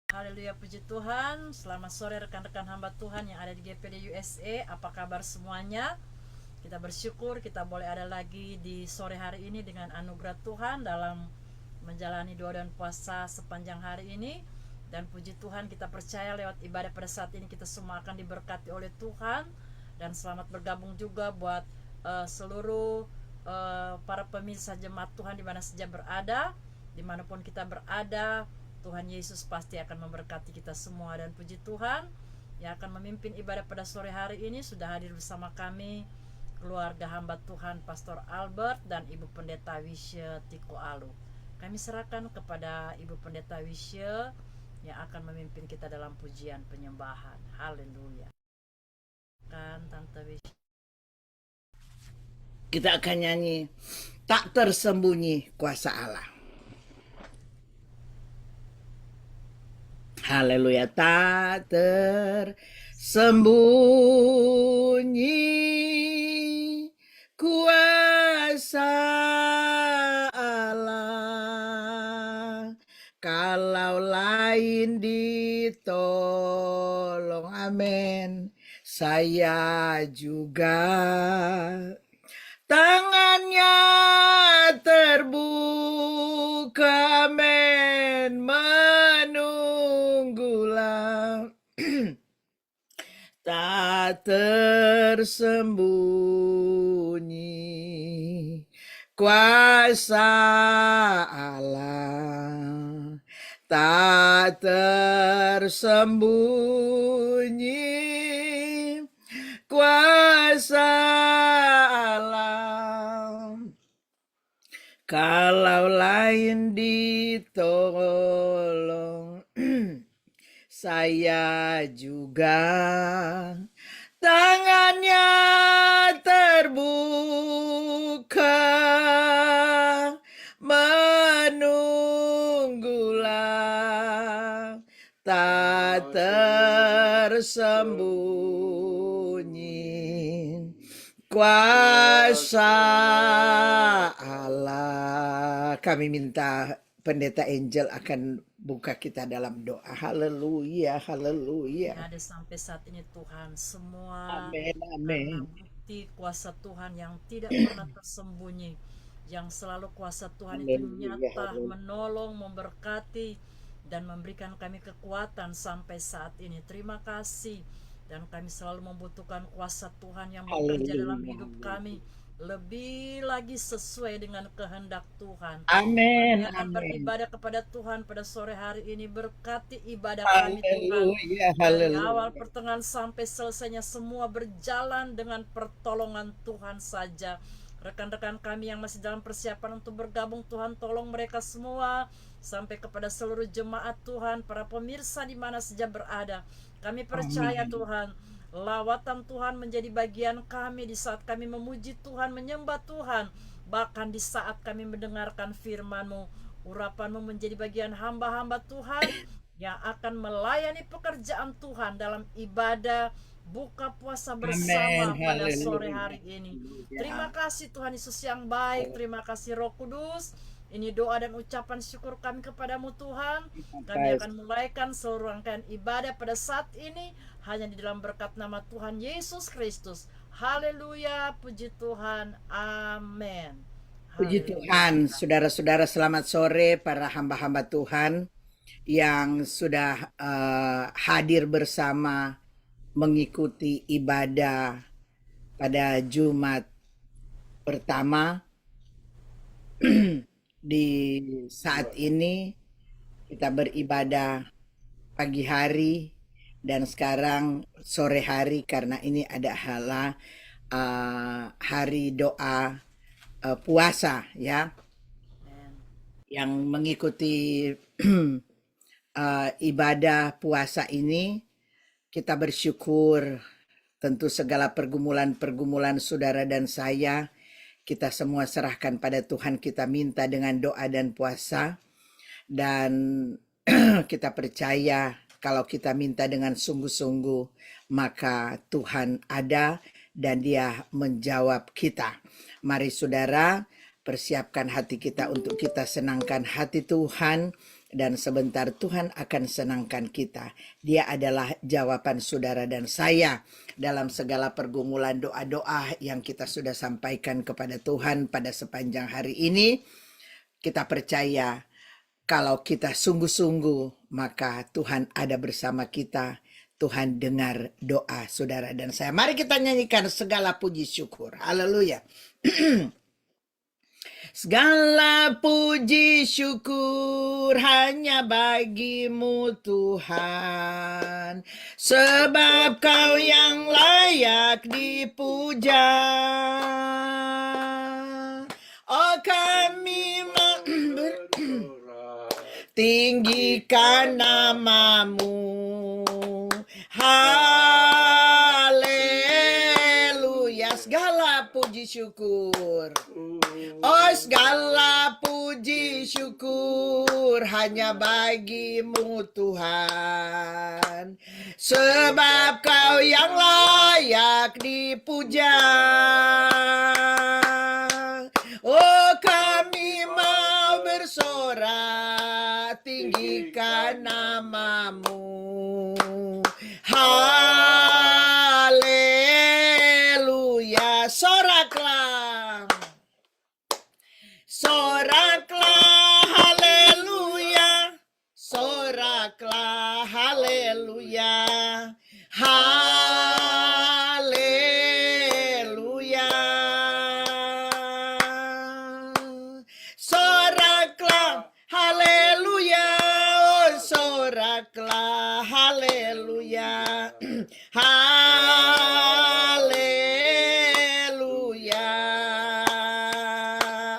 Haleluya, puji Tuhan. Selamat sore rekan-rekan hamba Tuhan yang ada di GPD USA. Apa kabar semuanya? Kita bersyukur kita boleh ada lagi di sore hari ini dengan anugerah Tuhan dalam menjalani doa dan puasa sepanjang hari ini. Dan puji Tuhan, kita percaya lewat ibadah pada saat ini kita semua akan diberkati oleh Tuhan. Dan selamat bergabung juga buat seluruh para pemirsa jemaat Tuhan di mana saja berada, dimanapun kita berada. Tuhan Yesus pasti akan memberkati kita semua. Dan puji Tuhan, yang akan memimpin ibadah pada sore hari ini sudah hadir bersama kami keluarga hamba Tuhan Pastor Albert dan Ibu Pendeta Wisya Tiko Alu. Kami serahkan kepada Ibu Pendeta Wisya yang akan memimpin kita dalam pujian penyembahan. Haleluya. Kan Tante Wisya. Kita akan nyanyi Tak Tersembunyi Kuasa Allah. Haleluya. Tak tersembunyi kuasa Allah, kalau lain ditolong, amin, saya juga tangannya terbuka, men, menunggulah. Tak tersembunyi kuasa Allah, tak tersembunyi kuasa Allah, kalau lain ditolong, saya juga tangannya terbuka, menunggulah, tak tersembunyi kuasa Allah. Kami minta Pendeta Angel akan buka kita dalam doa. Haleluya, haleluya. Ada sampai saat ini Tuhan, semua Amin, karena amin. bukti kuasa Tuhan yang tidak pernah tersembunyi, yang selalu kuasa Tuhan itu Haleluya, nyata, haleluya. menolong, memberkati, dan memberikan kami kekuatan sampai saat ini. Terima kasih. Dan kami selalu membutuhkan kuasa Tuhan yang bekerja dalam Haleluya. hidup kami, lebih lagi sesuai dengan kehendak Tuhan. Amin, Kami akan amin. beribadah kepada Tuhan pada sore hari ini. Berkati ibadah kami Tuhan. Haleluya, Dari awal haleluya. pertengahan sampai selesainya semua berjalan dengan pertolongan Tuhan saja. Rekan-rekan kami yang masih dalam persiapan untuk bergabung, Tuhan tolong mereka semua. Sampai kepada seluruh jemaat Tuhan, para pemirsa di mana saja berada. Kami percaya Amin. Tuhan, lawatan Tuhan menjadi bagian kami di saat kami memuji Tuhan, menyembah Tuhan. Bahkan di saat kami mendengarkan firman-Mu, urapan-Mu menjadi bagian hamba-hamba Tuhan yang akan melayani pekerjaan Tuhan dalam ibadah buka puasa Amin, bersama pada sore haleluya. hari ini. Haleluya. Terima kasih Tuhan Yesus yang baik, terima kasih Roh Kudus. Ini doa dan ucapan syukur kami kepadamu Tuhan. Kami akan mulaikan seluruh rangkaian ibadah pada saat ini hanya di dalam berkat nama Tuhan Yesus Kristus. Haleluya, puji Tuhan, amin. Puji Haleluya. Tuhan, saudara-saudara, selamat sore para hamba-hamba Tuhan yang sudah hadir bersama mengikuti ibadah pada Jumat pertama. Di saat ini kita beribadah pagi hari dan sekarang sore hari karena ini adalah hari doa puasa ya, Amen. yang mengikuti ibadah puasa ini kita bersyukur Tentu segala pergumulan-pergumulan saudara dan saya, kita semua serahkan pada Tuhan, kita minta dengan doa dan puasa. Dan kita percaya kalau kita minta dengan sungguh-sungguh, maka Tuhan ada dan Dia menjawab kita. Mari saudara, persiapkan hati kita untuk kita senangkan hati Tuhan, dan sebentar Tuhan akan senangkan kita. Dia adalah jawaban saudara dan saya dalam segala pergumulan, doa-doa yang kita sudah sampaikan kepada Tuhan pada sepanjang hari ini. Kita percaya kalau kita sungguh-sungguh, maka Tuhan ada bersama kita. Tuhan dengar doa saudara dan saya. Mari kita nyanyikan segala puji syukur. Haleluya. Segala puji syukur hanya bagimu Tuhan, sebab Kau yang layak dipuja. Oh kami tinggikan namamu. Haleluya. Segala puji syukur. Oh segala puji syukur hanya bagimu Tuhan, sebab Kau yang layak dipuja. Oh kami mau bersorak, tinggikan namamu. Haleluya. Soraklah, soraklah, haleluya. Soraklah, haleluya. Haleluya. Soraklah, haleluya. Oh, soraklah, haleluya. Haleluya.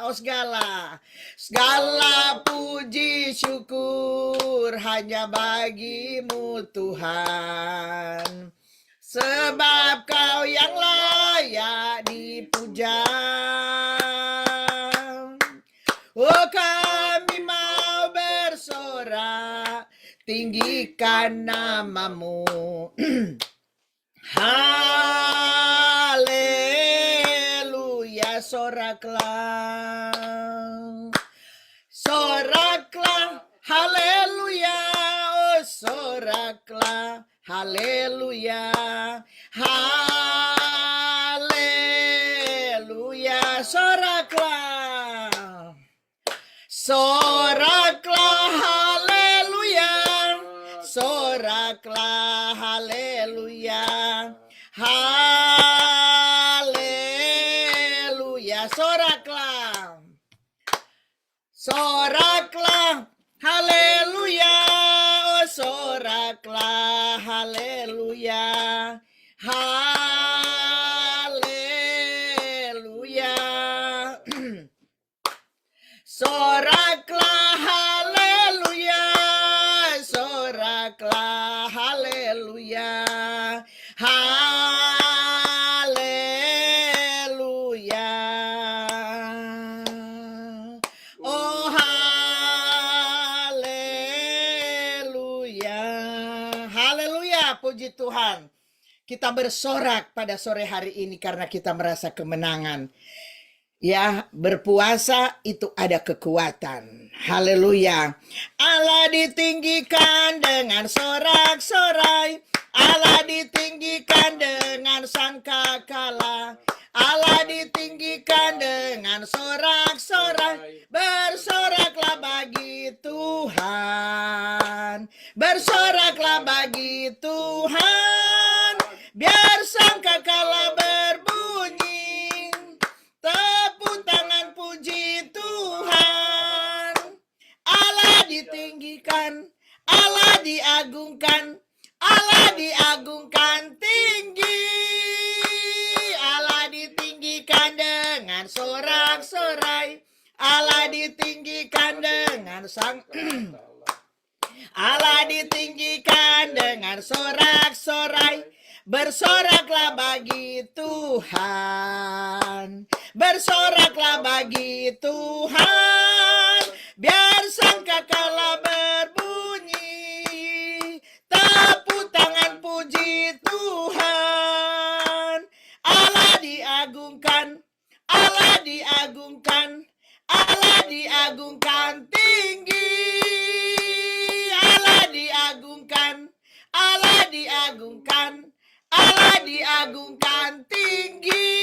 Oh segala puji syukur hanya bagimu Tuhan, sebab Kau yang layak dipuja. Oh kami mau bersorak, tinggikan namamu. Haleluya. Soraklah, soraklah, haleluya. Oh soraklah, haleluya. Haleluya. Soraklah, soraklah, haleluya. Soraklah, haleluya. Haleluya. Soraklah, soraklah, haleluya. Oh soraklah, haleluya. Haleluya. Soraklah, haleluya. Soraklah, haleluya. Haleluya. Oh haleluya. Haleluya. Puji Tuhan. Kita bersorak pada sore hari ini karena kita merasa kemenangan. Ya, berpuasa itu ada kekuatan. Haleluya. Allah ditinggikan dengan sorak-sorai. Allah ditinggikan dengan sangkakala. Allah ditinggikan dengan sorak-sorai. Bersoraklah bagi Tuhan. Bersoraklah bagi Tuhan. Biar sangkakala berbunyi. Tepuk tangan puji Tuhan. Allah ditinggikan, Allah diagungkan, Allah diagungkan tinggi. Allah ditinggikan dengan sorak-sorai. Allah ditinggikan dengan sang Allah ditinggikan dengan sorak-sorai. Bersoraklah bagi Tuhan, bersoraklah bagi Tuhan, biar sangkakala berbunyi, tepuk tangan puji Tuhan. Allah diagungkan, Allah diagungkan, Allah diagungkan tinggi, Allah diagungkan, Allah diagungkan, Allah diagungkan tinggi.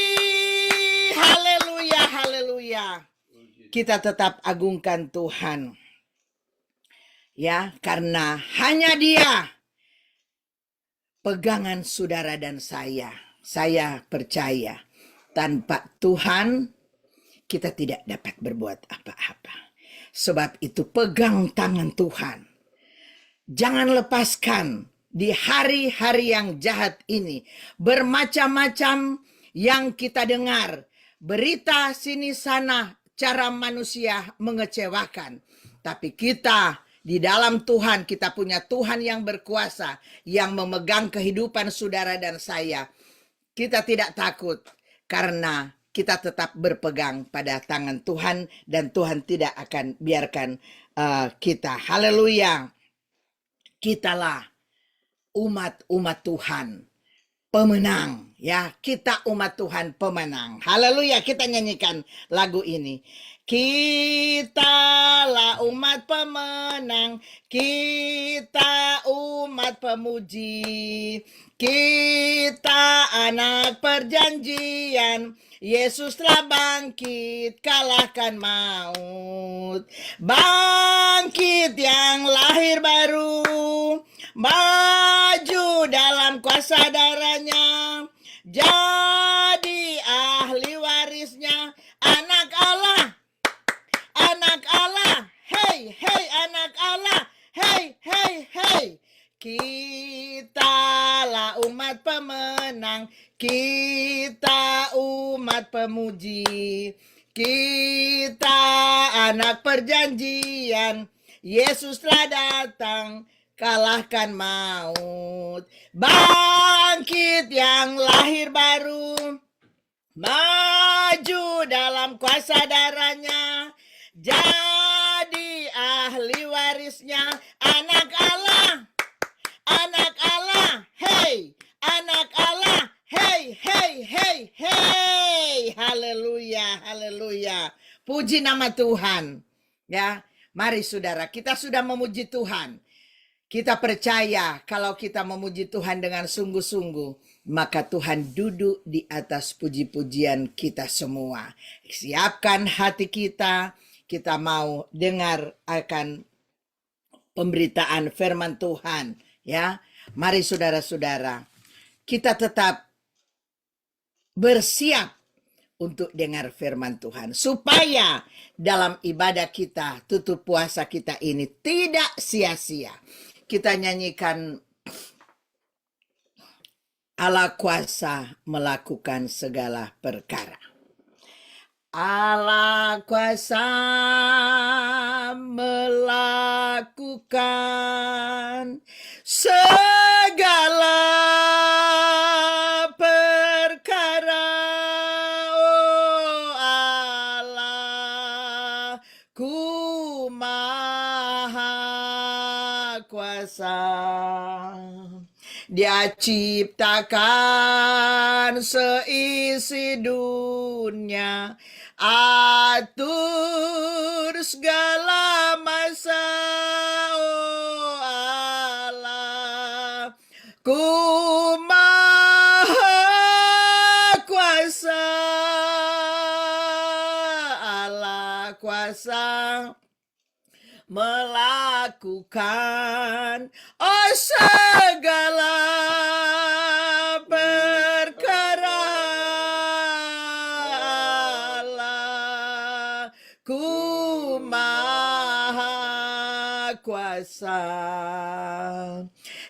Haleluya, haleluya. Kita tetap agungkan Tuhan. Ya, karena hanya Dia pegangan saudara dan saya. Saya percaya tanpa Tuhan kita tidak dapat berbuat apa-apa. Sebab itu pegang tangan Tuhan. Jangan lepaskan di hari-hari yang jahat ini. Bermacam-macam yang kita dengar. Berita sini sana, cara manusia mengecewakan. Tapi kita di dalam Tuhan, kita punya Tuhan yang berkuasa, yang memegang kehidupan saudara dan saya. Kita tidak takut karena kita tetap berpegang pada tangan Tuhan dan Tuhan tidak akan biarkan kita. Haleluya. Kitalah umat Tuhan pemenang, ya. Kita umat Tuhan pemenang. Haleluya, kita nyanyikan lagu ini. Kitalah umat pemenang, kita umat pemuji, kita anak perjanjian, Yesus telah bangkit, kalahkan maut. Bangkit yang lahir baru, maju dalam kuasa darahnya, jadi ahli warisnya, anak Allah, anak Allah, hey, hey, anak Allah, hey, hey, hey. Kitalah umat pemenang, kita umat pemuji, kita anak perjanjian, Yesus telah datang, kalahkan maut. Bangkit yang lahir baru, maju dalam kuasa darahnya, jadi ahli warisnya, anak Allah, anak Allah, hey, anak Allah, hey, hey, hey, hey. Haleluya, haleluya. Puji nama Tuhan. Ya, mari saudara, kita sudah memuji Tuhan. Kita percaya kalau kita memuji Tuhan dengan sungguh-sungguh, maka Tuhan duduk di atas puji-pujian kita semua. Siapkan hati kita mau dengar akan pemberitaan firman Tuhan. Ya, mari saudara-saudara, kita tetap bersiap untuk dengar firman Tuhan. Supaya dalam ibadah kita, tutup puasa kita ini tidak sia-sia. Kita nyanyikan Allah kuasa melakukan segala perkara. Allah kuasa melakukan segala perkara. Oh Allah, ku maha kuasa. Dia ciptakan seisi dunia, atur segala masa. Oh Allah, ku maha kuasa. Allah kuasa melakukan segala perkara. Allah, ku maha kuasa.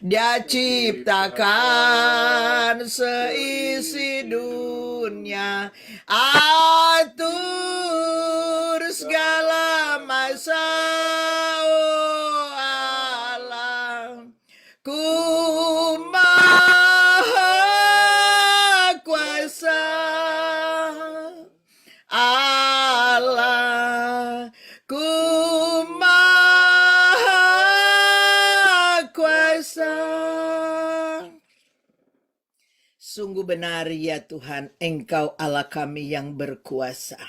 Dia ciptakan seisi dunia, atur segala masa. Oh Allah, ku maha Sungguh benar ya Tuhan, Engkau Allah kami yang berkuasa.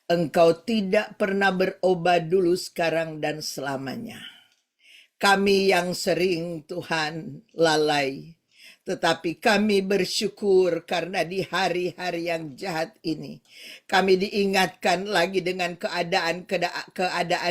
Engkau tidak pernah berubah dulu, sekarang, dan selamanya. Kami yang sering Tuhan lalai, tetapi kami bersyukur karena di hari-hari yang jahat ini kami diingatkan lagi dengan keadaan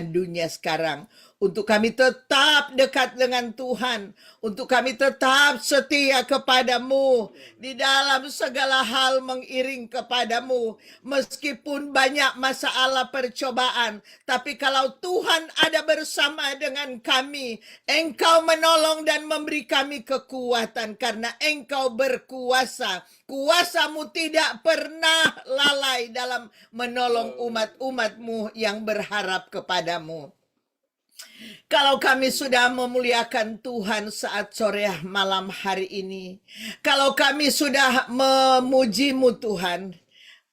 dunia sekarang, untuk kami tetap dekat dengan Tuhan, untuk kami tetap setia kepadamu, di dalam segala hal mengiring kepadamu. Meskipun banyak masalah percobaan, tapi kalau Tuhan ada bersama dengan kami, Engkau menolong dan memberi kami kekuatan, karena Engkau berkuasa. Kuasamu tidak pernah lalai dalam menolong umat-umatmu yang berharap kepadamu. Kalau kami sudah memuliakan Tuhan saat sore malam hari ini, kalau kami sudah memuji-Mu Tuhan,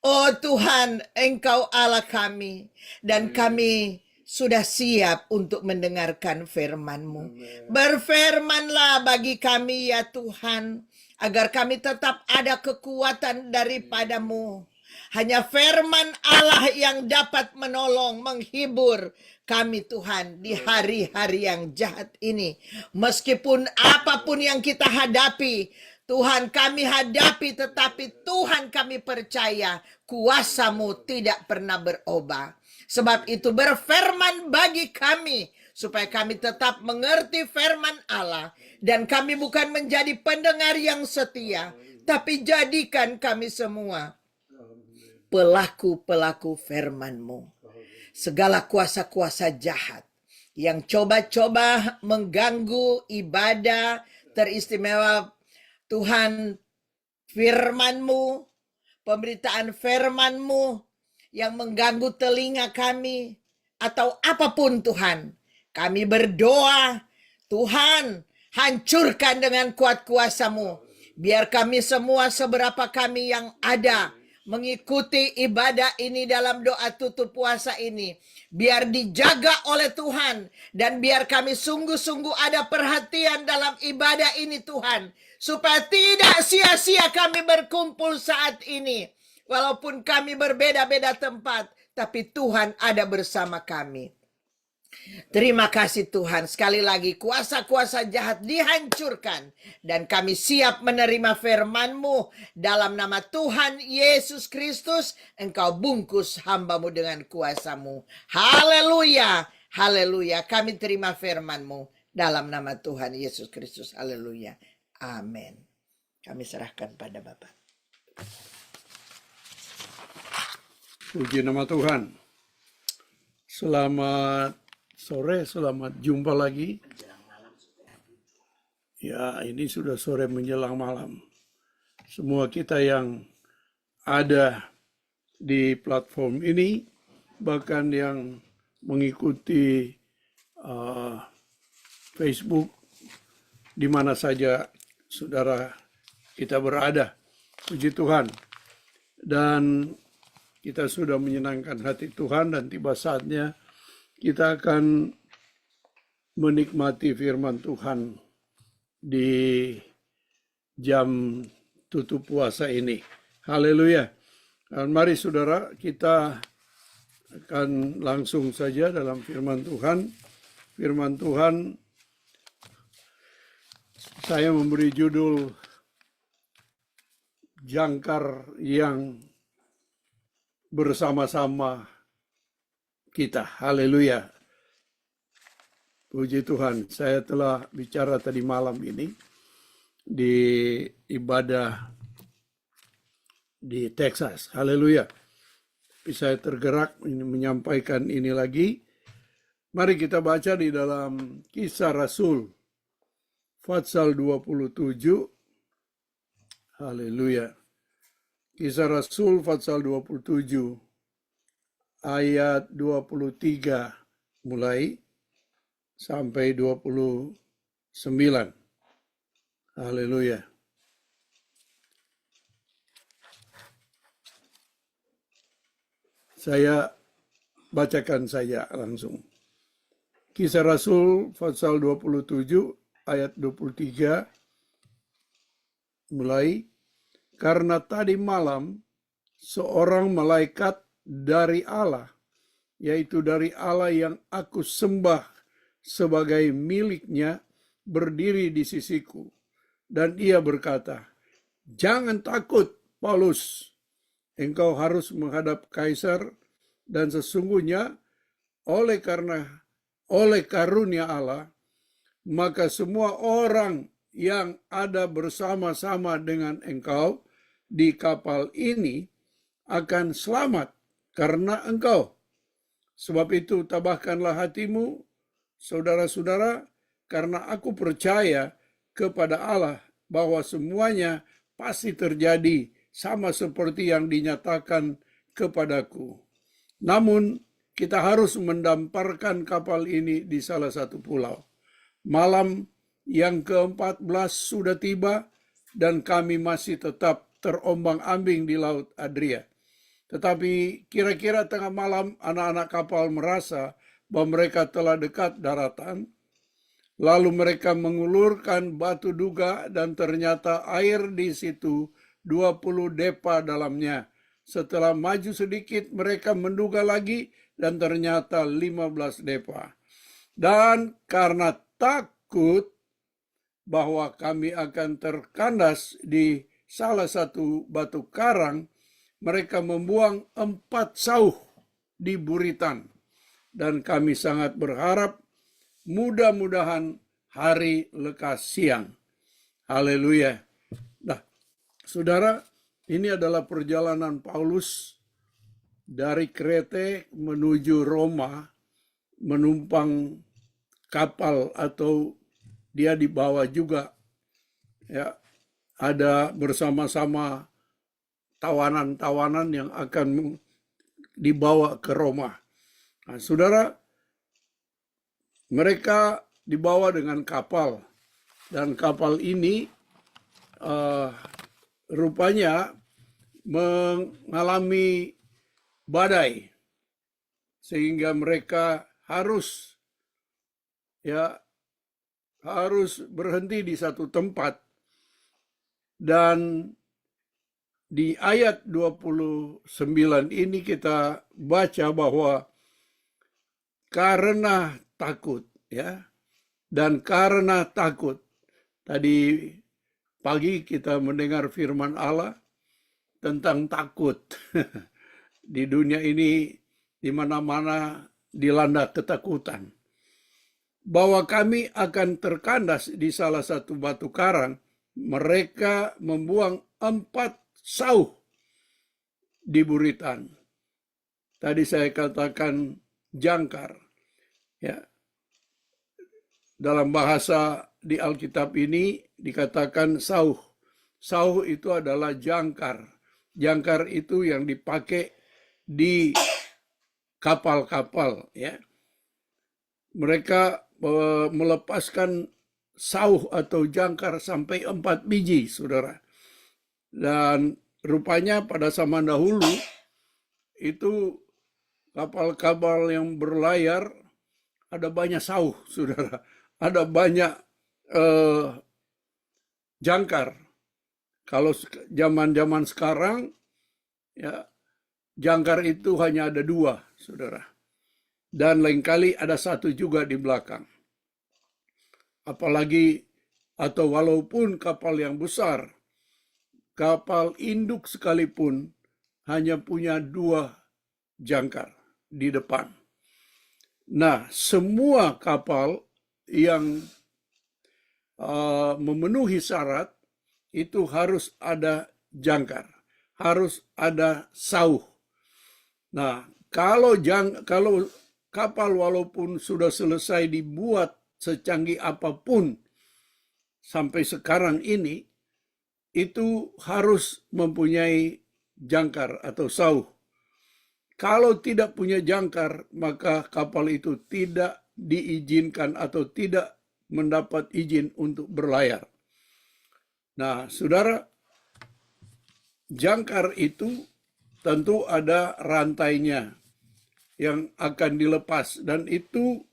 oh Tuhan, Engkau Allah kami, dan kami sudah siap untuk mendengarkan firman-Mu. Berfirmanlah bagi kami ya Tuhan, agar kami tetap ada kekuatan daripada-Mu. Hanya firman Allah yang dapat menolong, menghibur kami Tuhan di hari-hari yang jahat ini. Meskipun apapun yang kita hadapi, Tuhan kami hadapi, tetapi Tuhan kami percaya kuasa-Mu tidak pernah berubah. Sebab itu berfirman bagi kami, supaya kami tetap mengerti firman Allah, dan kami bukan menjadi pendengar yang setia, tapi jadikan kami semua pelaku-pelaku firman-Mu. Segala kuasa-kuasa jahat yang coba-coba mengganggu ibadah teristimewa Tuhan, firman-Mu, pemberitaan firman-Mu yang mengganggu telinga kami, atau apapun Tuhan, kami berdoa, Tuhan, hancurkan dengan kuat kuasa-Mu. Biar kami semua, seberapa kami yang ada mengikuti ibadah ini dalam doa tutup puasa ini, biar dijaga oleh Tuhan, dan biar kami sungguh-sungguh ada perhatian dalam ibadah ini Tuhan, supaya tidak sia-sia kami berkumpul saat ini. Walaupun kami berbeda-beda tempat, tapi Tuhan ada bersama kami. Terima kasih Tuhan. Sekali lagi, kuasa-kuasa jahat dihancurkan, dan kami siap menerima firman-Mu. Dalam nama Tuhan Yesus Kristus, Engkau bungkus hamba-Mu dengan kuasa-Mu. Haleluya, haleluya. Kami terima firman-Mu dalam nama Tuhan Yesus Kristus. Haleluya, amin. Kami serahkan pada Bapak. Puji nama Tuhan. Selamat sore, selamat jumpa lagi. Ya, ini sudah sore menjelang malam. Semua kita yang ada di platform ini, bahkan yang mengikuti Facebook, di mana saja saudara kita berada. Puji Tuhan. Dan kita sudah menyenangkan hati Tuhan, dan tiba saatnya kita akan menikmati firman Tuhan di jam tutup puasa ini. Haleluya. Dan mari saudara, kita akan langsung saja dalam firman Tuhan. Firman Tuhan, saya memberi judul Jangkar yang bersama-sama kita. Haleluya. Puji Tuhan. Saya telah bicara tadi malam ini di ibadah di Texas. Haleluya. Tapi saya tergerak menyampaikan ini lagi. Mari kita baca di dalam Kisah Rasul pasal 27. Haleluya. Kisah Rasul pasal 27 ayat 23 mulai sampai 29. Haleluya. Saya bacakan saja langsung. Kisah Rasul pasal 27 ayat 23 mulai. karena tadi malam seorang malaikat dari Allah, yaitu dari Allah yang aku sembah sebagai miliknya, berdiri di sisiku. Dan ia berkata, "Jangan takut, Paulus. Engkau harus menghadap Kaisar, dan sesungguhnya oleh karunia Allah, maka semua orang yang ada bersama-sama dengan engkau di kapal ini akan selamat karena engkau. Sebab itu tabahkanlah hatimu, saudara-saudara, karena aku percaya kepada Allah bahwa semuanya pasti terjadi sama seperti yang dinyatakan kepadaku. Namun kita harus mendamparkan kapal ini di salah satu pulau. Malam yang ke-14 sudah tiba dan kami masih tetap terombang-ambing di Laut Adria. Tetapi kira-kira tengah malam anak-anak kapal merasa bahwa mereka telah dekat daratan. Lalu mereka mengulurkan batu duga dan ternyata air di situ 20 depa dalamnya. Setelah maju sedikit mereka menduga lagi dan ternyata 15 depa. Dan karena takut bahwa kami akan terkandas di salah satu batu karang, mereka membuang 4 sauh di buritan. Dan kami sangat berharap mudah-mudahan hari lekas siang. Haleluya. Nah, saudara, ini adalah perjalanan Paulus dari Krete menuju Roma, menumpang kapal atau dia dibawa juga. Ya, ada bersama-sama tawanan-tawanan yang akan dibawa ke Roma. Nah, saudara, mereka dibawa dengan kapal, dan kapal ini rupanya mengalami badai, sehingga mereka harus berhenti di satu tempat. Dan di ayat 29 ini kita baca bahwa karena takut, dan karena takut. Tadi pagi kita mendengar firman Allah tentang takut. Di dunia ini di mana-mana dilanda ketakutan. Bahwa kami akan terkandas di salah satu batu karang, mereka membuang 4 sauh di buritan. Tadi saya katakan jangkar. Dalam bahasa di Alkitab ini dikatakan sauh. Sauh itu adalah jangkar. Jangkar itu yang dipakai di kapal-kapal. Mereka melepaskan sauh atau jangkar sampai 4 biji, saudara. Dan rupanya pada zaman dahulu itu kapal-kapal yang berlayar ada banyak sauh, saudara. Ada banyak jangkar. Kalau zaman-zaman sekarang, jangkar itu hanya ada 2, saudara. Dan lain kali ada 1 juga di belakang. Apalagi atau walaupun kapal yang besar, kapal induk sekalipun hanya punya 2 jangkar di depan. Nah, semua kapal yang memenuhi syarat itu harus ada jangkar, harus ada sauh. Nah, kalau kapal walaupun sudah selesai dibuat secanggih apapun sampai sekarang ini, itu harus mempunyai jangkar atau sauh. Kalau tidak punya jangkar, maka kapal itu tidak diizinkan atau tidak mendapat izin untuk berlayar. Nah, saudara, jangkar itu tentu ada rantainya yang akan dilepas, dan itu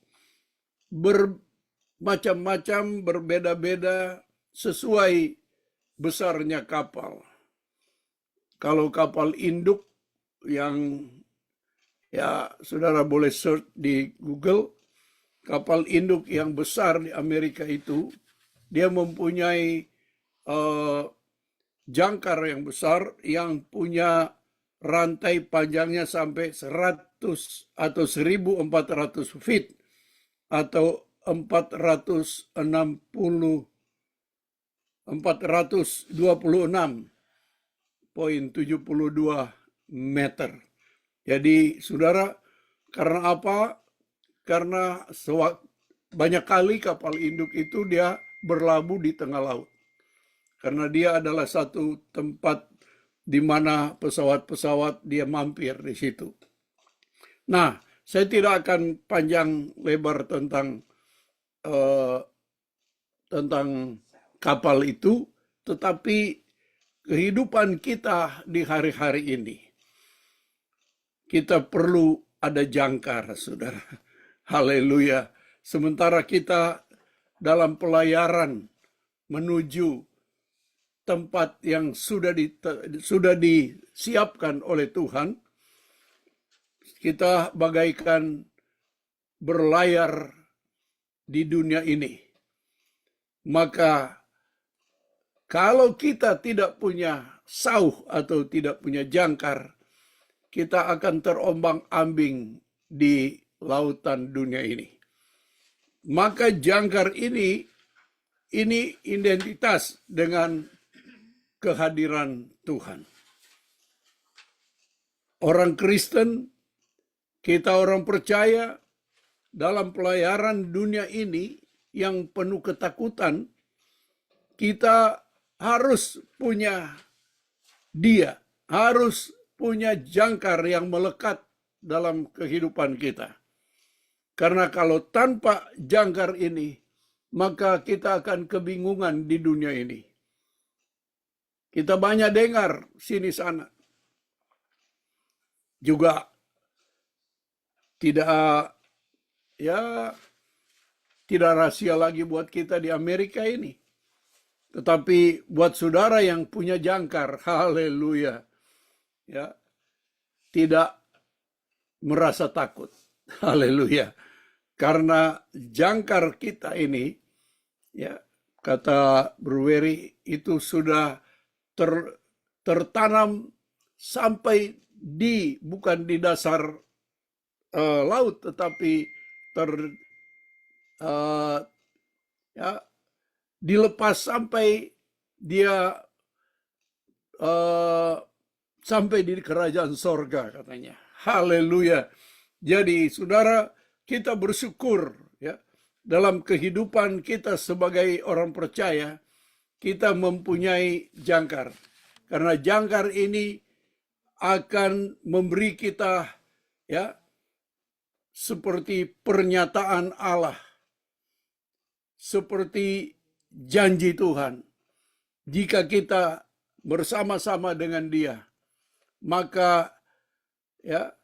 bermacam-macam, berbeda-beda sesuai besarnya kapal. kalau kapal induk yang ya saudara boleh search di Google, kapal induk yang besar di Amerika itu, dia mempunyai jangkar yang besar yang punya rantai panjangnya sampai 100 atau 1.400 feet atau 426,72 meter. Jadi saudara, karena apa? Karena banyak kali kapal induk itu dia berlabuh di tengah laut. Karena dia adalah satu tempat di mana pesawat-pesawat dia mampir di situ. Nah, saya tidak akan panjang lebar tentang kapal itu, tetapi kehidupan kita di hari-hari ini, kita perlu ada jangkar, saudara. Haleluya. Sementara kita dalam pelayaran menuju tempat yang sudah disiapkan oleh Tuhan, kita bagaikan berlayar di dunia ini. Maka kalau kita tidak punya sauh atau tidak punya jangkar, kita akan terombang-ambing di lautan dunia ini. Maka jangkar ini identitas dengan kehadiran Tuhan. Orang Kristen, kita orang percaya dalam pelayaran dunia ini yang penuh ketakutan, kita harus punya Dia, harus punya jangkar yang melekat dalam kehidupan kita. Karena kalau tanpa jangkar ini, maka kita akan kebingungan di dunia ini. Kita banyak dengar sini sana. Juga tidak rahasia lagi buat kita di Amerika ini. Tetapi buat saudara yang punya jangkar, haleluya, ya, tidak merasa takut, haleluya. Karena jangkar kita ini, ya, kata Brewery, itu sudah tertanam sampai bukan di dasar laut, tetapi dilepas sampai dia sampai di kerajaan sorga, katanya. Haleluya. Jadi saudara, kita bersyukur, ya, dalam kehidupan kita sebagai orang percaya, kita mempunyai jangkar. Karena jangkar ini akan memberi kita, ya, seperti pernyataan Allah, seperti janji Tuhan. Jika kita bersama-sama dengan Dia, maka, ya,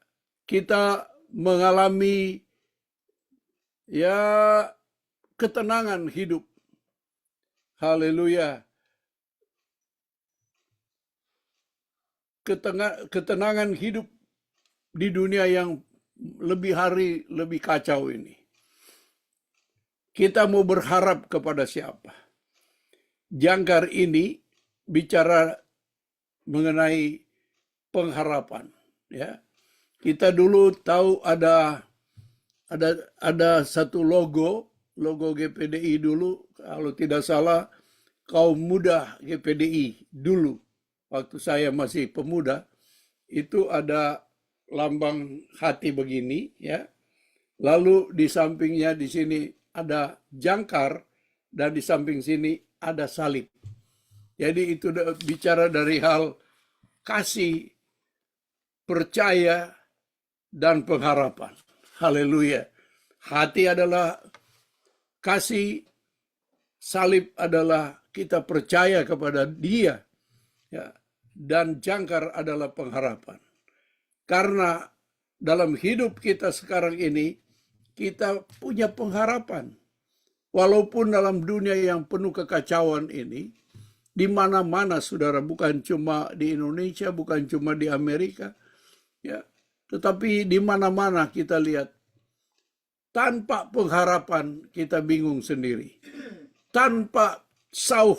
kita mengalami, ya, ketenangan hidup. Haleluya. Ketenangan hidup di dunia yang lebih hari lebih kacau ini. Kita mau berharap kepada siapa? Jangkar ini bicara mengenai pengharapan, ya. Kita dulu tahu ada satu logo GPDI dulu, kalau tidak salah kaum muda GPDI dulu, waktu saya masih pemuda, itu ada lambang hati begini, ya. Lalu di sampingnya di sini ada jangkar dan di samping sini ada salib. Jadi itu bicara dari hal kasih, percaya, dan pengharapan. Haleluya. Hati adalah kasih, salib adalah kita percaya kepada Dia, ya, dan jangkar adalah pengharapan. Karena dalam hidup kita sekarang ini, kita punya pengharapan. Walaupun dalam dunia yang penuh kekacauan ini, di mana-mana, saudara, bukan cuma di Indonesia, bukan cuma di Amerika, ya, tetapi di mana-mana kita lihat tanpa pengharapan kita bingung sendiri, tanpa sauh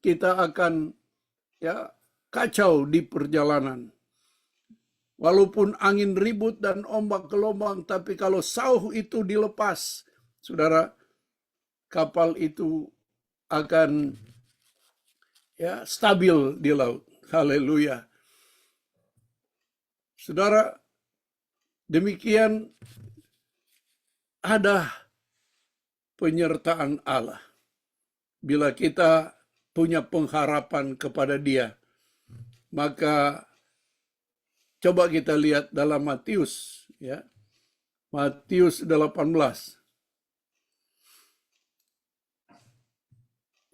kita akan ya kacau di perjalanan. Walaupun angin ribut dan ombak gelombang, tapi kalau sauh itu dilepas, saudara, kapal itu akan ya stabil di laut. Haleluya. Saudara, demikian ada penyertaan Allah. Bila kita punya pengharapan kepada Dia, maka coba kita lihat dalam Matius, ya. Matius 18.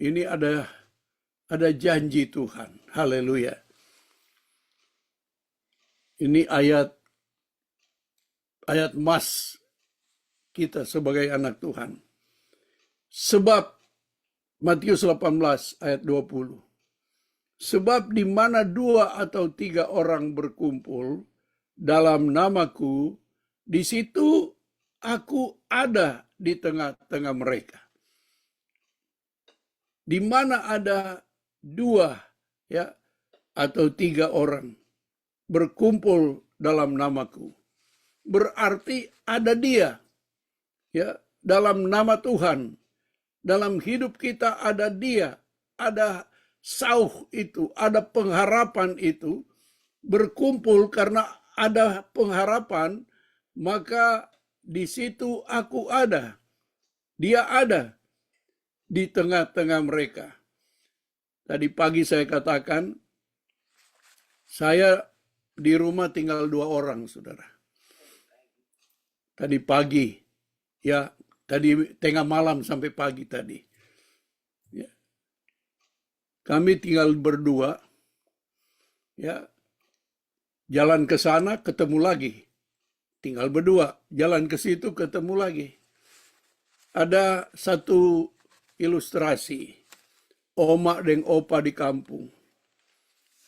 Ini ada janji Tuhan. Haleluya. Ini ayat emas kita sebagai anak Tuhan. Sebab Matius 18 ayat 20. Sebab di mana 2 atau 3 orang berkumpul dalam namaku, di situ aku ada di tengah-tengah mereka. Di mana ada 2 ya atau 3 orang berkumpul dalam namaku, berarti ada Dia ya dalam nama Tuhan. Dalam hidup kita ada Dia, ada sauh itu, ada pengharapan itu, berkumpul karena ada pengharapan, maka di situ aku ada. Dia ada di tengah-tengah mereka. Tadi pagi saya katakan, saya di rumah tinggal 2 orang, saudara. Tadi pagi, ya, tadi tengah malam sampai pagi tadi. Ya. Kami tinggal berdua, ya, jalan ke sana ketemu lagi. Tinggal berdua, jalan ke situ ketemu lagi. Ada satu ilustrasi, oma dan opa di kampung.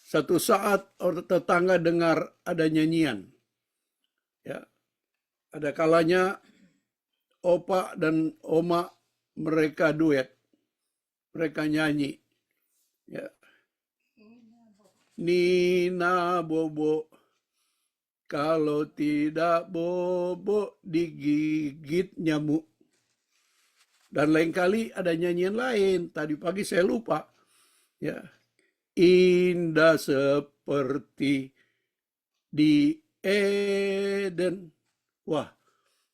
Satu saat orang tetangga dengar ada nyanyian. Ya. Ada kalanya opa dan oma mereka duet. Mereka nyanyi. Ya. Nina bobo, kalau tidak bobo digigit nyamuk. Dan lain kali ada nyanyian lain. Tadi pagi saya lupa. Ya. Indah seperti di Eden. Wah,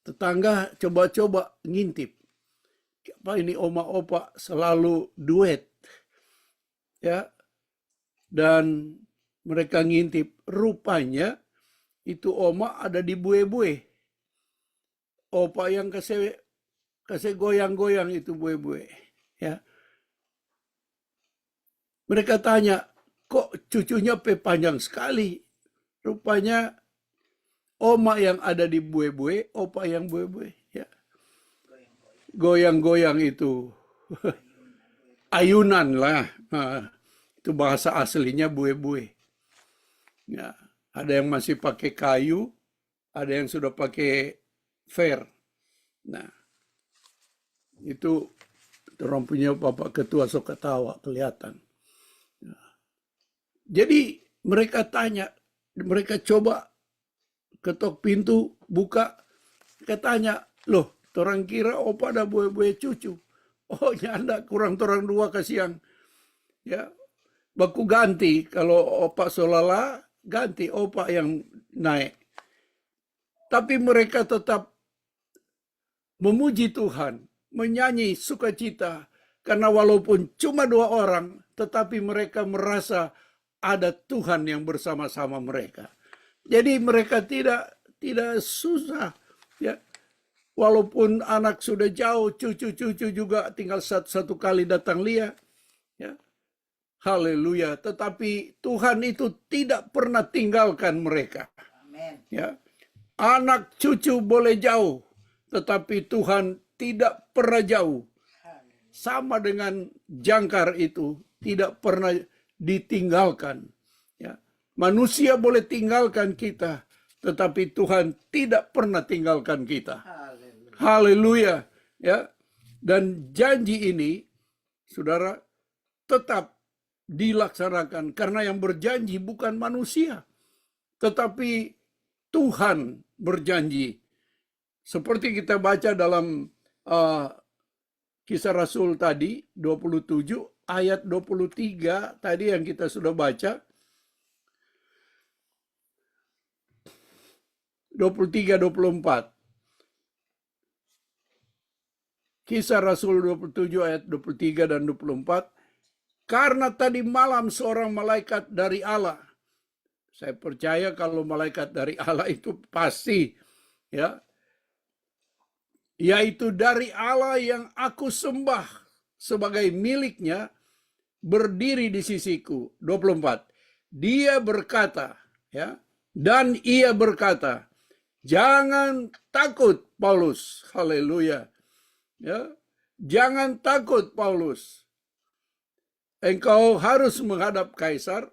tetangga coba-coba ngintip. Apa ini oma opa selalu duet. Ya. Dan mereka ngintip. Rupanya itu oma ada di bue-bue. Opa yang kasih goyang-goyang itu bue-bue. Ya. Mereka tanya, kok cucunya panjang sekali? Rupanya oma yang ada di bue-bue, opa yang bue-bue. Ya. Goyang-goyang itu. Ayunan lah. Nah, itu bahasa aslinya bue-bue. Ya. Ada yang masih pakai kayu, ada yang sudah pakai fer. Nah, itu orang punya bapak ketua sok ketawa kelihatan. Jadi mereka tanya, mereka coba ketok pintu, buka, katanya, loh, orang kira opa ada bue-bue cucu. Oh, nyanda kurang orang 2 kasihan. Ya, baku ganti, kalau opa solala, ganti opa yang naik. Tapi mereka tetap memuji Tuhan, menyanyi sukacita, karena walaupun cuma 2 orang, tetapi mereka merasa ada Tuhan yang bersama-sama mereka. Jadi mereka tidak susah. Ya. Walaupun anak sudah jauh, cucu-cucu juga tinggal satu kali datang lihat. Ya. Haleluya. Tetapi Tuhan itu tidak pernah tinggalkan mereka. Amen. Ya. Anak cucu boleh jauh, tetapi Tuhan tidak pernah jauh. Sama dengan jangkar itu, tidak pernah ditinggalkan. Ya. Manusia boleh tinggalkan kita, tetapi Tuhan tidak pernah tinggalkan kita. Haleluya. Ya. Dan janji ini, saudara, tetap dilaksanakan karena yang berjanji bukan manusia, tetapi Tuhan berjanji. Seperti kita baca dalam Kisah Rasul tadi 27 ayat 23 tadi yang kita sudah baca. 23-24. Kisah Rasul 27 ayat 23 dan 24. Karena tadi malam seorang malaikat dari Allah. Saya percaya kalau malaikat dari Allah itu pasti, ya, yaitu dari Allah yang aku sembah sebagai miliknya, berdiri di sisiku. 24. Dia berkata, ya, dan ia berkata, jangan takut Paulus. Haleluya. Ya, jangan takut Paulus. Engkau harus menghadap Kaisar,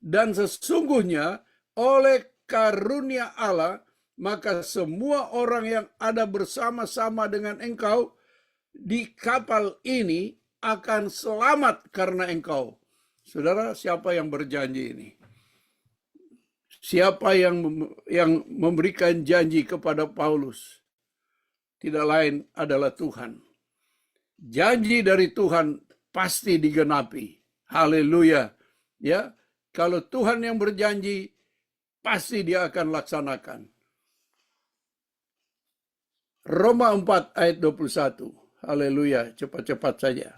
dan sesungguhnya oleh karunia Allah, maka semua orang yang ada bersama-sama dengan engkau di kapal ini akan selamat karena engkau. Saudara, siapa yang berjanji ini? Siapa yang memberikan janji kepada Paulus? Tidak lain adalah Tuhan. Janji dari Tuhan pasti digenapi. Haleluya. Ya, kalau Tuhan yang berjanji, pasti Dia akan laksanakan. Roma 4 ayat 21. Haleluya, cepat-cepat saja.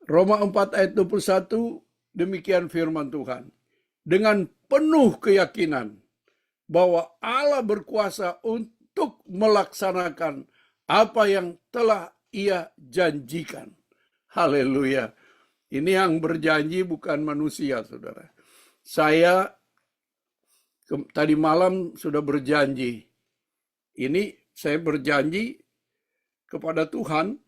Roma 4 ayat 21, demikian firman Tuhan. Dengan penuh keyakinan bahwa Allah berkuasa untuk melaksanakan apa yang telah Ia janjikan. Haleluya. Ini yang berjanji bukan manusia, saudara. Saya tadi malam sudah berjanji. Ini saya berjanji kepada Tuhan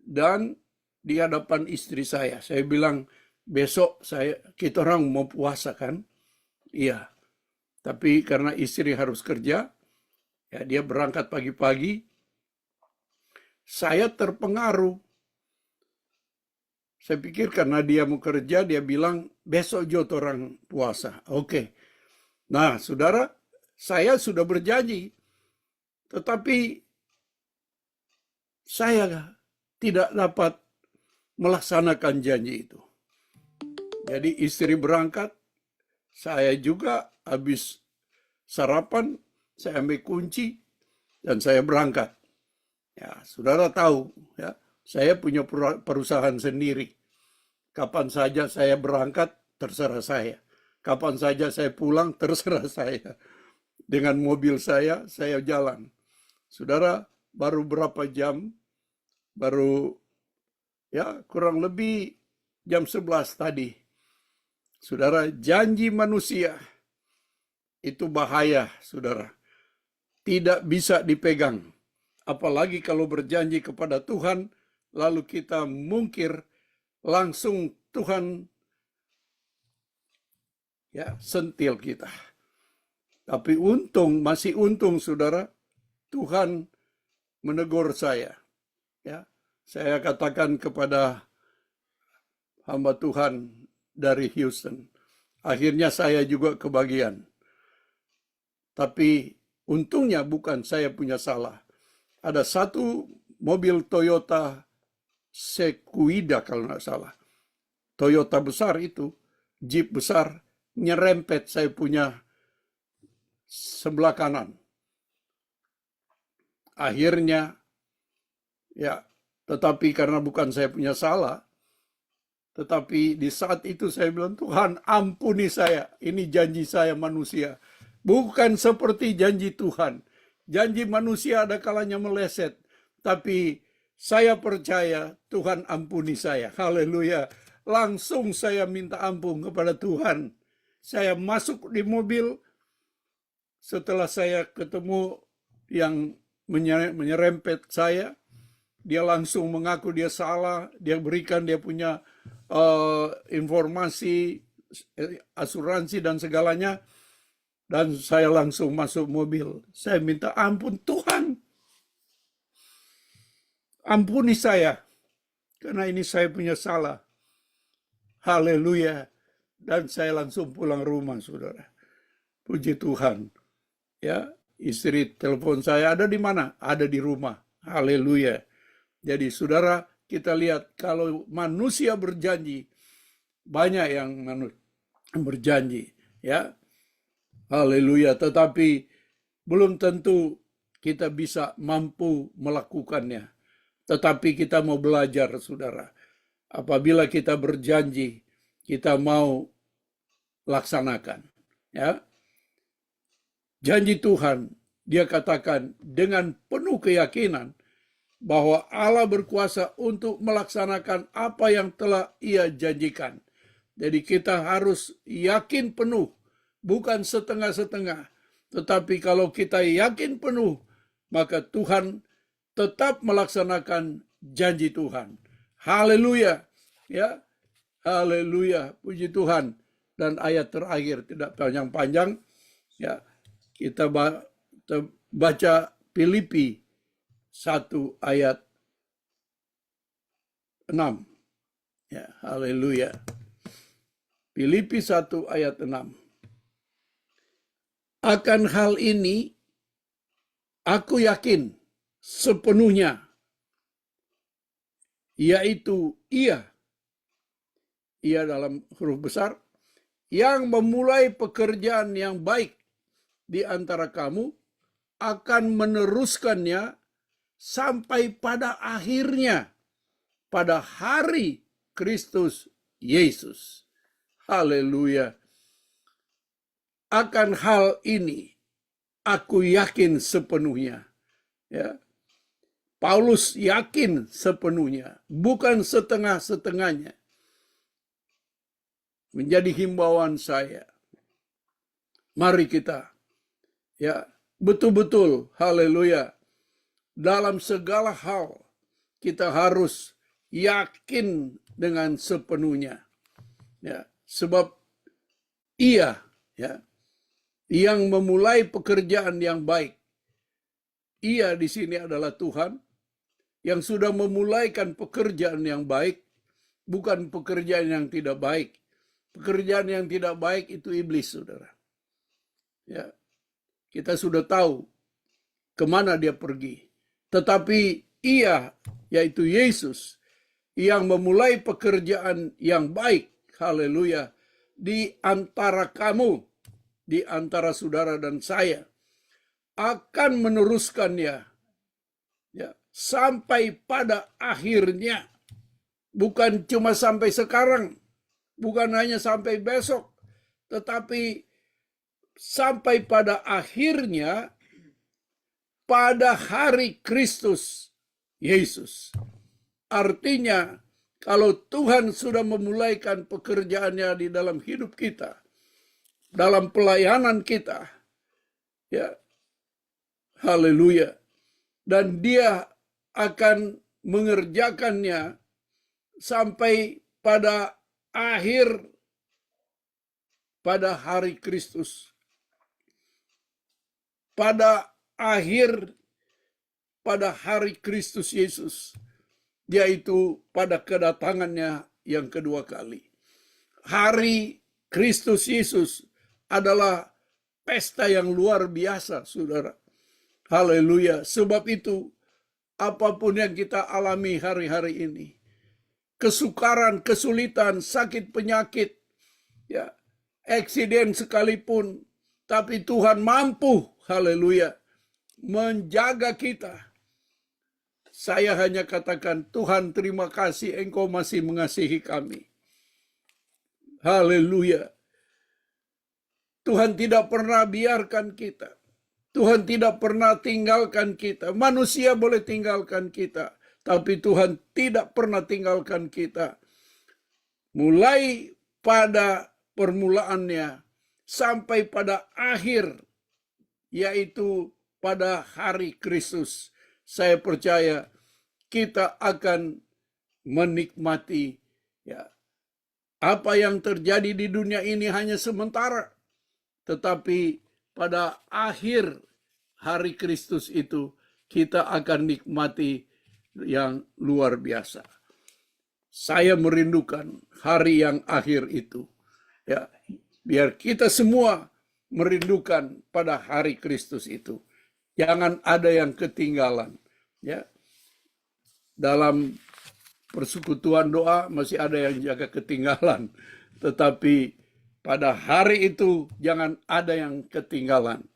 dan di hadapan istri saya. Saya bilang, besok kita orang mau puasa kan? Iya. Tapi karena istri harus kerja, ya dia berangkat pagi-pagi. Saya terpengaruh. Saya pikir karena dia mau kerja, dia bilang besok juga orang puasa. Oke. Nah, saudara, saya sudah berjanji. Tetapi saya tidak dapat melaksanakan janji itu. Jadi istri berangkat, saya juga habis sarapan, saya ambil kunci, dan saya berangkat. Ya, saudara tahu, ya, saya punya perusahaan sendiri. Kapan saja saya berangkat, terserah saya. Kapan saja saya pulang, terserah saya. Dengan mobil saya jalan. Saudara, baru berapa jam, baru ya kurang lebih jam 11 tadi. Saudara, janji manusia itu bahaya, saudara. Tidak bisa dipegang. Apalagi kalau berjanji kepada Tuhan, lalu kita mungkir, langsung Tuhan ya sentil kita. Tapi masih untung saudara, Tuhan menegur saya. Ya, saya katakan kepada hamba Tuhan dari Houston, akhirnya saya juga kebagian. Tapi untungnya bukan saya punya salah. Ada satu mobil Toyota Sequoia kalau nggak salah. Toyota besar itu, Jeep besar, nyerempet saya punya sebelah kanan. Akhirnya, ya, tetapi karena bukan saya punya salah, tetapi di saat itu saya bilang, Tuhan ampuni saya, ini janji saya manusia. Bukan seperti janji Tuhan. Janji manusia ada kalanya meleset. Tapi saya percaya Tuhan ampuni saya. Haleluya. Langsung saya minta ampun kepada Tuhan. Saya masuk di mobil. Setelah saya ketemu yang menyerempet saya. dia langsung mengaku dia salah, dia berikan dia punya informasi, asuransi dan segalanya, dan saya langsung masuk mobil. Saya minta ampun, Tuhan, ampuni saya, karena ini saya punya salah. Haleluya. Dan saya langsung pulang rumah, saudara. Puji Tuhan. Ya, istri telepon saya, ada di mana? Ada di rumah. Haleluya. Jadi saudara, kita lihat kalau manusia berjanji, banyak yang berjanji, ya. Haleluya. Tetapi belum tentu kita bisa mampu melakukannya. Tetapi kita mau belajar, saudara. Apabila kita berjanji, kita mau laksanakan. Ya. Janji Tuhan, dia katakan dengan penuh keyakinan bahwa Allah berkuasa untuk melaksanakan apa yang telah Ia janjikan. Jadi kita harus yakin penuh, bukan setengah-setengah. Tetapi kalau kita yakin penuh, maka Tuhan tetap melaksanakan janji Tuhan. Haleluya. Ya. Haleluya. Puji Tuhan. Dan ayat terakhir tidak panjang-panjang. Ya. Kita baca Filipi 1 ayat 6. Ya, haleluya. Filipi 1 ayat 6. Akan hal ini aku yakin sepenuhnya, yaitu Ia dalam huruf besar, yang memulai pekerjaan yang baik di antara kamu akan meneruskannya sampai pada akhirnya, pada hari Kristus Yesus. Haleluya. Akan hal ini aku yakin sepenuhnya. Ya. Paulus yakin sepenuhnya, bukan setengah-setengahnya. Menjadi himbauan saya. Mari kita ya betul-betul, haleluya, dalam segala hal kita harus yakin dengan sepenuhnya. Ya, sebab Ia ya yang memulai pekerjaan yang baik. Ia di sini adalah Tuhan yang sudah memulaikan pekerjaan yang baik, bukan pekerjaan yang tidak baik. Pekerjaan yang tidak baik itu iblis, saudara. Ya, kita sudah tahu kemana dia pergi. Tetapi Ia, yaitu Yesus, yang memulai pekerjaan yang baik, haleluya, di antara kamu, di antara saudara dan saya, akan meneruskannya ya, sampai pada akhirnya. Bukan cuma sampai sekarang, bukan hanya sampai besok, tetapi sampai pada akhirnya, pada hari Kristus Yesus. Artinya, kalau Tuhan sudah memulaikan pekerjaannya di dalam hidup kita, dalam pelayanan kita, ya, haleluya, dan Dia akan mengerjakannya sampai pada akhir, pada hari Kristus. Pada akhir, pada hari Kristus Yesus, yaitu pada kedatangannya yang kedua kali. Hari Kristus Yesus adalah pesta yang luar biasa, saudara. Haleluya. Sebab itu, apapun yang kita alami hari-hari ini, kesukaran, kesulitan, sakit, penyakit, ya, eksiden sekalipun, tapi Tuhan mampu, haleluya, menjaga kita. Saya hanya katakan, Tuhan terima kasih Engkau masih mengasihi kami. Haleluya. Tuhan tidak pernah biarkan kita. Tuhan tidak pernah tinggalkan kita. Manusia boleh tinggalkan kita, tapi Tuhan tidak pernah tinggalkan kita. Mulai pada permulaannya sampai pada akhir, yaitu pada hari Kristus. Saya percaya kita akan menikmati ya, apa yang terjadi di dunia ini hanya sementara, tetapi pada akhir hari Kristus itu kita akan nikmati yang luar biasa. Saya merindukan hari yang akhir itu. Ya, biar kita semua merindukan pada hari Kristus itu. Jangan ada yang ketinggalan. Ya, dalam persekutuan doa masih ada yang jaga ketinggalan. Tetapi pada hari itu jangan ada yang ketinggalan.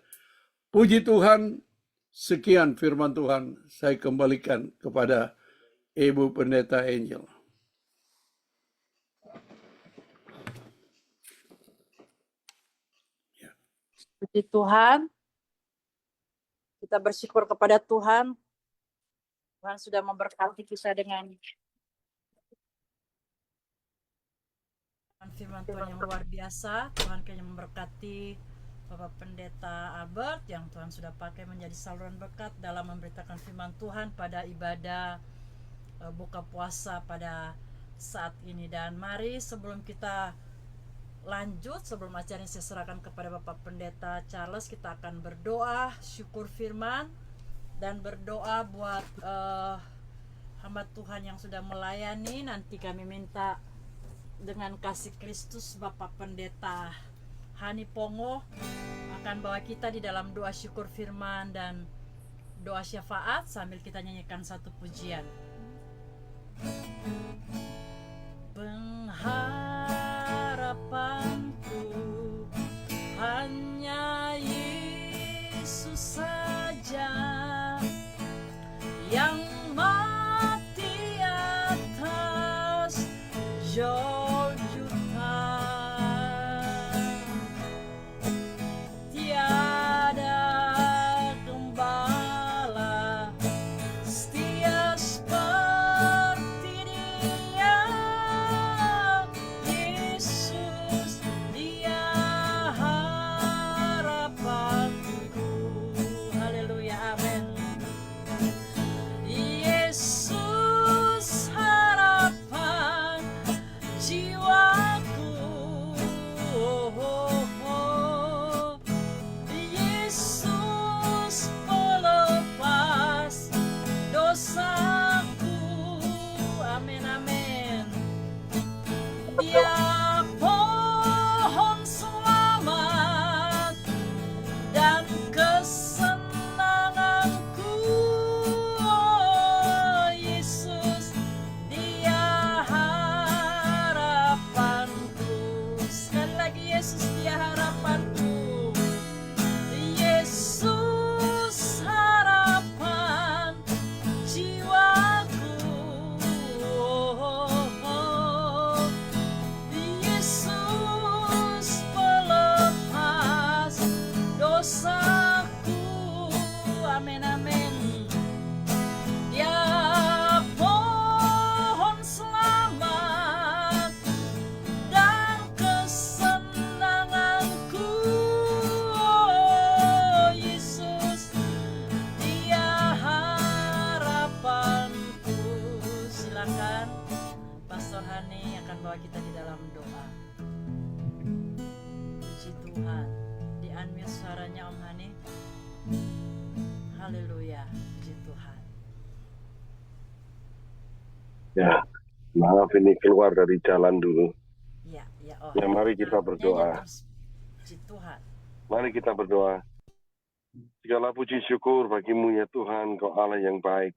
Puji Tuhan, sekian firman Tuhan. Saya kembalikan kepada Ibu Pendeta Angel. Puji Tuhan, kita bersyukur kepada Tuhan. Tuhan sudah memberkati kita dengan firman Tuhan yang luar biasa. Tuhan kayaknya memberkati Bapak Pendeta Albert yang Tuhan sudah pakai menjadi saluran berkat dalam memberitakan firman Tuhan pada ibadah buka puasa pada saat ini. Dan mari sebelum kita lanjut, sebelum acara ini saya serahkan kepada Bapak Pendeta Charles, kita akan berdoa syukur firman dan berdoa buat hamba Tuhan yang sudah melayani. Nanti kami minta dengan kasih Kristus Bapak Pendeta Hani Pongo akan bawa kita di dalam doa syukur firman dan doa syafaat sambil kita nyanyikan satu pujian. Pengharapanku hanya Yesus saja yang mati atas Golgota. Tiada gembala setia seperti Dia, Yesus, Dia harapanku. Haleluya, amin. Yesus harapan jiwaku, oh, oh, oh. Yesus pelepas dosaku, amin, amin. Dia pohon selamat dan kesenanganku, oh, Yesus, Dia harapanku. Sekali lagi, Yesus, Dia harapanku. Yesus harapan jiwaku, oh, oh, oh. Yesus pelepas dosaku, amin, amin. Dia pohon selamat dan kesenanganku, oh, Yesus, Dia harapanku. Silakan Pastor Hani akan bawa kita di dalam doa. Puji Tuhan. Di-unmute suaranya Om Hani. Haleluya. Puji Tuhan. Ya, maaf ini keluar dari jalan dulu. Ya, oh. Ya, mari kita berdoa. Nyanyi terus. Puji Tuhan. Mari kita berdoa. Segala puji syukur bagimu ya Tuhan, Kau Allah yang baik.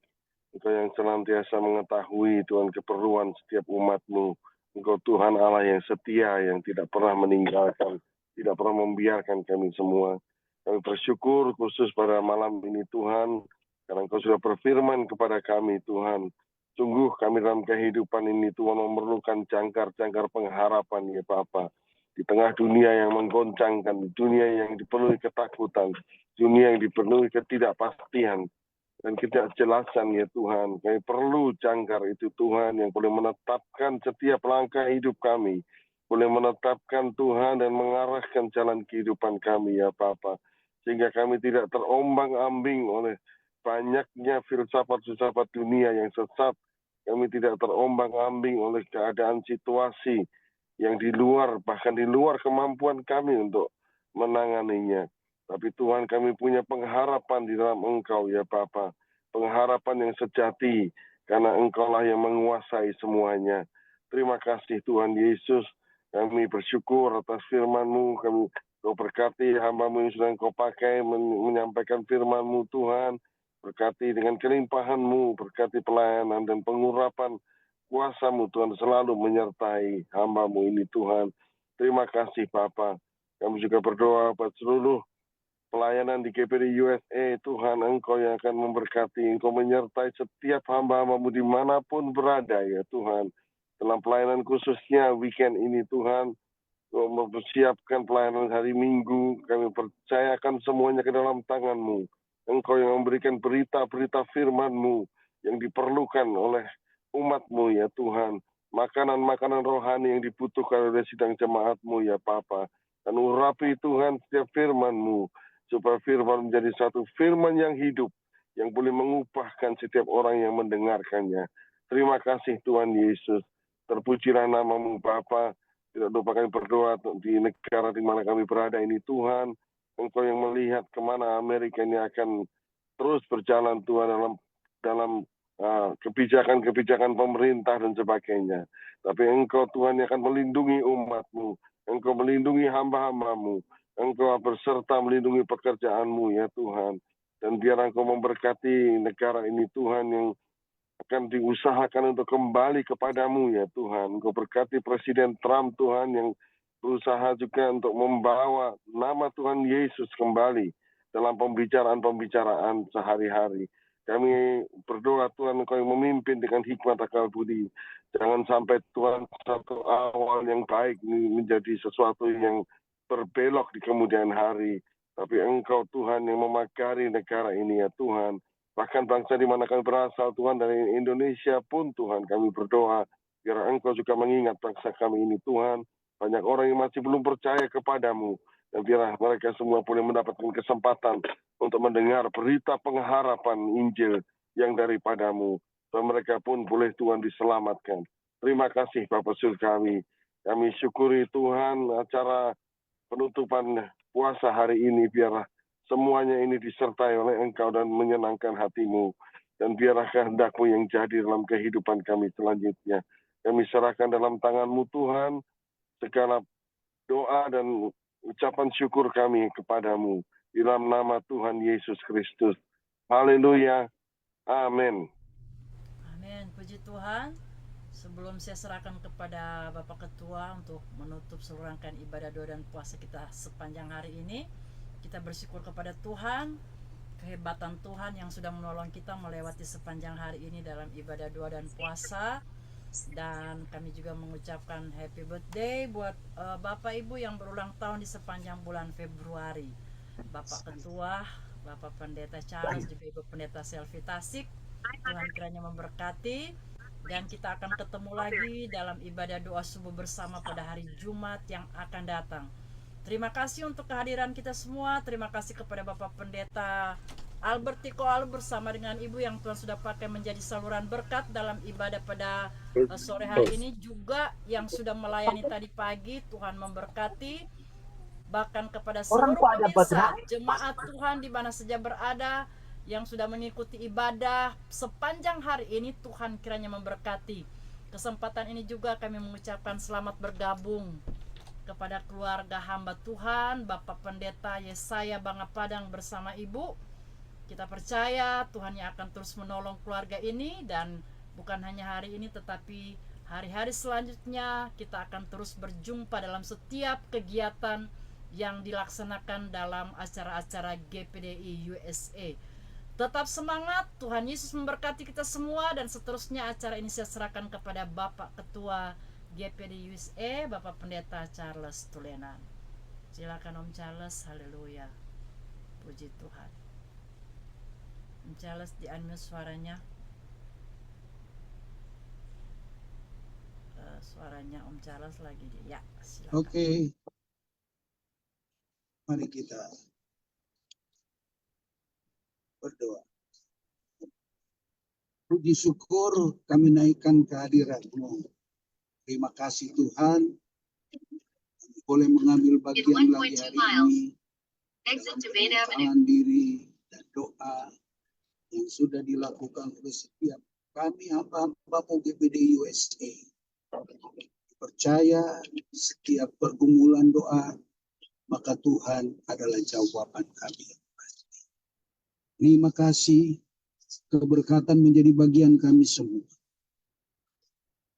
Engkau yang senantiasa mengetahui Tuhan keperluan setiap umat-Mu. Engkau Tuhan Allah yang setia, yang tidak pernah meninggalkan, tidak pernah membiarkan kami semua. Kami bersyukur khusus pada malam ini Tuhan, karena Engkau sudah berfirman kepada kami Tuhan. Sungguh kami dalam kehidupan ini Tuhan memerlukan jangkar-jangkar pengharapan ya Bapa. Di tengah dunia yang menggoncangkan, dunia yang dipenuhi ketakutan, dunia yang dipenuhi ketidakpastian dan ketidakjelasan ya Tuhan. Kami perlu jangkar itu Tuhan yang boleh menetapkan setiap langkah hidup kami. Boleh menetapkan Tuhan dan mengarahkan jalan kehidupan kami ya Bapa. Sehingga kami tidak terombang-ambing oleh banyaknya filsafat-filsafat dunia yang sesat. Kami tidak terombang-ambing oleh keadaan situasi yang di luar, bahkan di luar kemampuan kami untuk menanganinya. Tapi Tuhan, kami punya pengharapan di dalam Engkau ya Bapa. Pengharapan yang sejati, karena Engkaulah yang menguasai semuanya. Terima kasih Tuhan Yesus. Kami bersyukur atas firman-Mu. Kau berkati hamba-Mu yang sudah Engkau pakai menyampaikan firman-Mu Tuhan. Berkati dengan kelimpahan-Mu, berkati pelayanan dan pengurapan kuasa-Mu Tuhan selalu menyertai hamba-Mu ini Tuhan. Terima kasih Bapa. Kami juga berdoa buat seluruh pelayanan di GPD USA. Tuhan, Engkau yang akan memberkati, Engkau menyertai setiap hamba-hamba-Mu dimanapun berada ya Tuhan. Dalam pelayanan khususnya weekend ini Tuhan, Engkau mempersiapkan pelayanan hari Minggu. Kami percayakan semuanya ke dalam tangan-Mu. Engkau yang memberikan berita-berita firman-Mu yang diperlukan oleh umat-Mu ya Tuhan. Makanan-makanan rohani yang dibutuhkan oleh sidang jemaat-Mu ya Bapa. Dan urapi Tuhan setiap firman-Mu, supaya firman menjadi satu firman yang hidup, yang boleh mengubahkan setiap orang yang mendengarkannya. Terima kasih Tuhan Yesus. Terpujilah nama-Mu Bapa. Tidak lupa kami berdoa di negara di mana kami berada ini Tuhan. Engkau yang melihat kemana Amerika ini akan terus berjalan Tuhan dalam kebijakan-kebijakan pemerintah dan sebagainya. Tapi Engkau Tuhan yang akan melindungi umat-Mu. Engkau melindungi hamba-hamba-Mu. Engkau berserta melindungi pekerjaan-Mu ya Tuhan. Dan biar Engkau memberkati negara ini Tuhan yang akan diusahakan untuk kembali kepadamu ya Tuhan. Engkau berkati Presiden Trump Tuhan yang berusaha juga untuk membawa nama Tuhan Yesus kembali dalam pembicaraan-pembicaraan sehari-hari. Kami berdoa Tuhan Engkau yang memimpin dengan hikmat akal budi. Jangan sampai Tuhan satu awal yang baik menjadi sesuatu yang berbelok di kemudian hari. Tapi Engkau Tuhan yang memagari negara ini ya Tuhan. Bahkan bangsa di mana kami berasal Tuhan, dari Indonesia pun Tuhan kami berdoa. Biar Engkau juga mengingat bangsa kami ini Tuhan. Banyak orang yang masih belum percaya kepadamu. Dan biarlah mereka semua boleh mendapatkan kesempatan untuk mendengar berita pengharapan Injil yang daripadamu. Dan mereka pun boleh Tuhan diselamatkan. Terima kasih Bapak Surga kami. Kami syukuri Tuhan acara penutupan puasa hari ini. Biarlah semuanya ini disertai oleh Engkau dan menyenangkan hatimu. Dan biarlah kehendak-Mu yang jadi dalam kehidupan kami selanjutnya. Kami serahkan dalam tangan-Mu Tuhan segala doa dan ucapan syukur kami kepadamu. Di dalam nama Tuhan Yesus Kristus. Haleluya. Amin. Amin. Puji Tuhan. Sebelum saya serahkan kepada Bapak Ketua untuk menutup seluruh rangkaian ibadah doa dan puasa kita sepanjang hari ini, kita bersyukur kepada Tuhan, kehebatan Tuhan yang sudah menolong kita melewati sepanjang hari ini dalam ibadah doa dan puasa. Dan kami juga mengucapkan happy birthday buat Bapak Ibu yang berulang tahun di sepanjang bulan Februari. Bapak Ketua, Bapak Pendeta Charles, juga Ibu Pendeta Selvi Tasik. Tuhan kiranya memberkati. Dan kita akan ketemu lagi dalam ibadah doa subuh bersama pada hari Jumat yang akan datang. Terima kasih untuk kehadiran kita semua. Terima kasih kepada Bapak Pendeta Albert Tiko Al bersama dengan Ibu yang Tuhan sudah pakai menjadi saluran berkat dalam ibadah pada sore hari ini, juga yang sudah melayani tadi pagi. Tuhan memberkati. Bahkan kepada seluruh pemirsa jemaat Tuhan di mana saja berada yang sudah mengikuti ibadah sepanjang hari ini, Tuhan kiranya memberkati. Kesempatan ini juga kami mengucapkan selamat bergabung kepada keluarga hamba Tuhan, Bapak Pendeta Yesaya Bangga Padang bersama Ibu. Kita percaya Tuhan yang akan terus menolong keluarga ini, dan bukan hanya hari ini tetapi hari-hari selanjutnya kita akan terus berjumpa dalam setiap kegiatan yang dilaksanakan dalam acara-acara GPDI USA. Tetap semangat, Tuhan Yesus memberkati kita semua, dan seterusnya acara ini saya serahkan kepada Bapak Ketua GPDI USA, Bapak Pendeta Charles Tulenan. Silakan Om Charles. Haleluya. Puji Tuhan. Om Charles, di-unmute suaranya. Suaranya Om Charles lagi ya, silakan. Oke. Mari kita berdoa. Puji syukur kami naikkan kehadirat-Mu. Terima kasih Tuhan, boleh mengambil bagian lagi hari ini dalam pengetahuan diri dan doa yang sudah dilakukan oleh setiap kami hamba-hamba GPD USA. Percaya setiap pergumulan doa, maka Tuhan adalah jawaban kami yang pasti. Terima kasih, keberkatan menjadi bagian kami semua.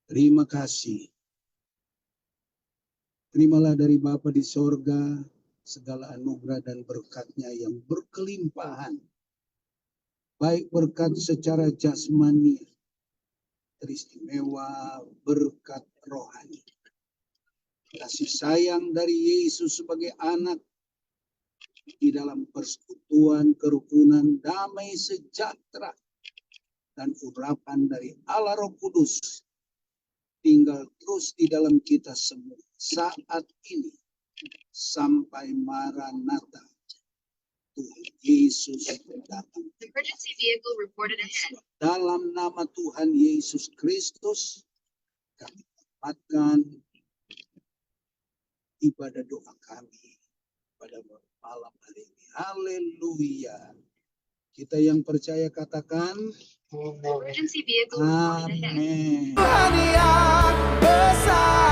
Terima kasih. Terimalah dari Bapa di sorga segala anugerah dan berkat-Nya yang berkelimpahan. Baik berkat secara jasmani, teristimewa berkat rohani. Kasih sayang dari Yesus sebagai anak di dalam persekutuan, kerukunan, damai sejahtera, dan urapan dari Allah Roh Kudus tinggal terus di dalam kita semua saat ini sampai Maranatha Tuhan Yesus datang. Emergency vehicle reported ahead. Dalam nama Tuhan Yesus Kristus kami tempatkan ibadah doa kami pada malam hari ini. Haleluya. Kita yang percaya katakan Emergency vehicle reported ahead. amin. Tuhan yang besar.